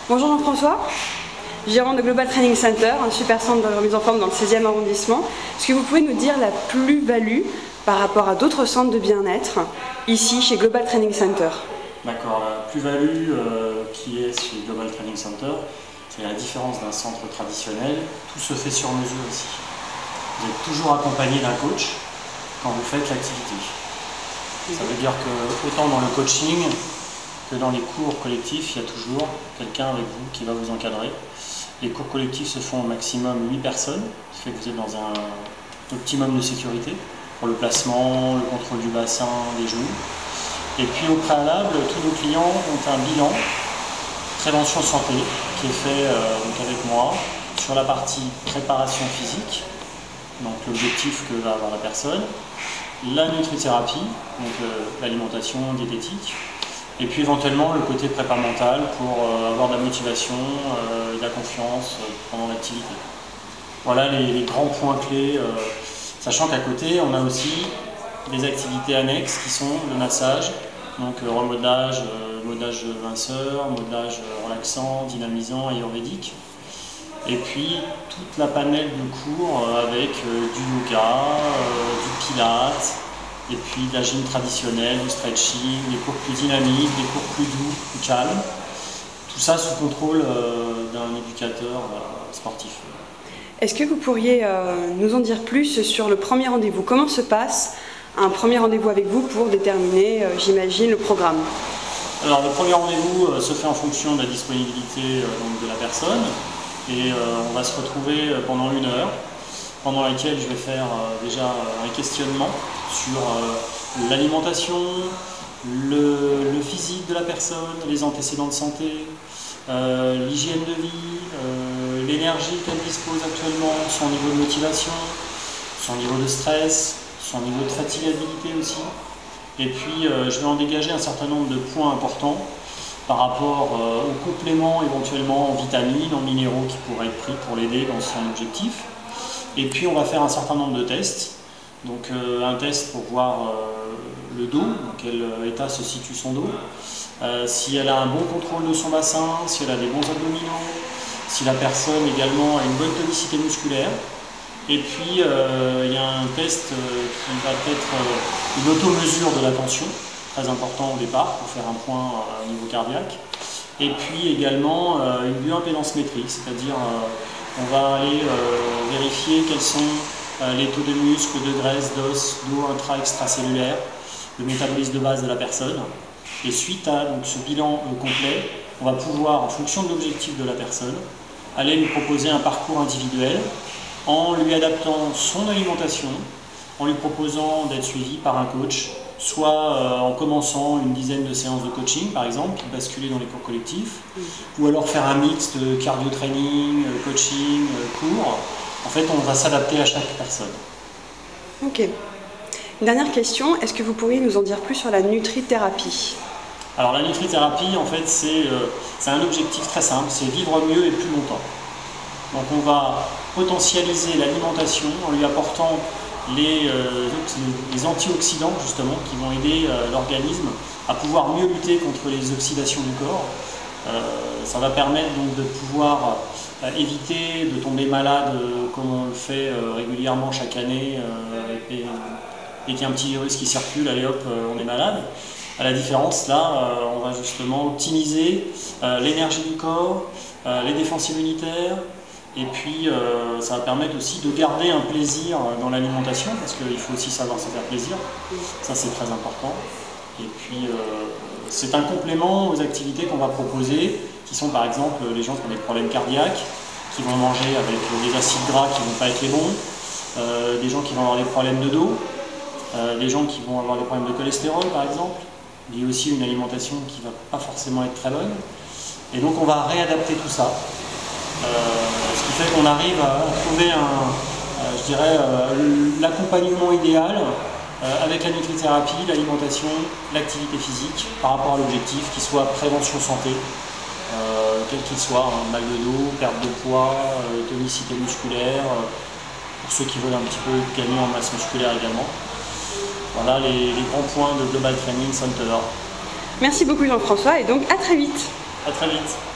Bonjour Jean-François, gérant de Global Training Center, un super centre de remise en forme dans le 16e arrondissement. Est-ce que vous pouvez nous dire la plus-value par rapport à d'autres centres de bien-être ici chez Global Training Center? D'accord, la plus-value qui est chez Global Training Center, c'est la différence d'un centre traditionnel, tout se fait sur mesure ici. Vous êtes toujours accompagné d'un coach quand vous faites l'activité. Ça veut dire que autant dans le coaching que dans les cours collectifs, il y a toujours quelqu'un avec vous qui va vous encadrer. Les cours collectifs se font au maximum 8 personnes, ce qui fait que vous êtes dans un optimum de sécurité pour le placement, le contrôle du bassin, des genoux. Et puis au préalable, tous nos clients ont un bilan prévention santé qui est fait donc avec moi sur la partie préparation physique, donc l'objectif que va avoir la personne, la nutrithérapie, donc l'alimentation diététique, et puis éventuellement le côté prépa mental pour avoir de la motivation et de la confiance pendant l'activité. Voilà les grands points clés, sachant qu'à côté on a aussi des activités annexes qui sont le massage, donc remodelage, modelage minceur, modelage relaxant, dynamisant, ayurvédique. Et puis toute la panelle de cours avec du yoga, du pilates, et puis de la gym traditionnelle, du stretching, des cours plus dynamiques, des cours plus doux, plus calmes. Tout ça sous contrôle d'un éducateur sportif. Est-ce que vous pourriez nous en dire plus sur le premier rendez-vous? Comment se passe un premier rendez-vous avec vous pour déterminer, j'imagine, le programme? Alors le premier rendez-vous se fait en fonction de la disponibilité donc, de la personne. Et on va se retrouver pendant 1 heure, pendant laquelle je vais faire déjà un questionnement sur l'alimentation, le physique de la personne, les antécédents de santé, l'hygiène de vie, l'énergie qu'elle dispose actuellement, son niveau de motivation, son niveau de stress, son niveau de fatigabilité aussi. Et puis je vais en dégager un certain nombre de points importants par rapport aux compléments éventuellement en vitamines, en minéraux qui pourraient être pris pour l'aider dans son objectif. Et puis on va faire un certain nombre de tests. Donc un test pour voir le dos, dans quel état se situe son dos, si elle a un bon contrôle de son bassin, si elle a des bons abdominaux, si la personne également a une bonne tonicité musculaire. Et puis il y a un test qui va être une automesure de la tension, très important au départ pour faire un point au niveau cardiaque. Et puis également une bioimpédance métrique, c'est-à-dire on va aller vérifier quels sont les taux de muscles, de graisse, d'os, d'eau intra-extracellulaire, le métabolisme de base de la personne. Et suite à donc, ce bilan complet, on va pouvoir, en fonction de l'objectif de la personne, aller lui proposer un parcours individuel en lui adaptant son alimentation, en lui proposant d'être suivi par un coach, soit en commençant une dizaine de séances de coaching par exemple, basculer dans les cours collectifs, ou alors faire un mix de cardio-training, coaching, cours. En fait, on va s'adapter à chaque personne. Ok. Une dernière question, est-ce que vous pourriez nous en dire plus sur la nutrithérapie? Alors la nutrithérapie, en fait, c'est un objectif très simple, c'est vivre mieux et plus longtemps. Donc on va potentialiser l'alimentation en lui apportant les antioxydants justement qui vont aider l'organisme à pouvoir mieux lutter contre les oxydations du corps. Ça va permettre donc de pouvoir éviter de tomber malade comme on le fait régulièrement chaque année et qu'il y a un petit virus qui circule, allez hop, on est malade. À la différence, là, on va justement optimiser l'énergie du corps, les défenses immunitaires. Et puis ça va permettre aussi de garder un plaisir dans l'alimentation, parce qu'il faut aussi savoir se faire plaisir, ça c'est très important. Et puis c'est un complément aux activités qu'on va proposer, qui sont par exemple les gens qui ont des problèmes cardiaques, qui vont manger avec des acides gras qui ne vont pas être les bons, des gens qui vont avoir des problèmes de dos, des gens qui vont avoir des problèmes de cholestérol par exemple. Il y a aussi une alimentation qui ne va pas forcément être très bonne. Et donc on va réadapter tout ça. Ce qui fait qu'on arrive à trouver l'accompagnement idéal avec la nutrithérapie, l'alimentation, l'activité physique par rapport à l'objectif qui soit prévention santé, quel qu'il soit, mal de dos, perte de poids, tonicité musculaire, pour ceux qui veulent un petit peu gagner en masse musculaire également. Voilà les grands points de Global Training Center. Merci beaucoup Jean-François et donc à très vite. À très vite.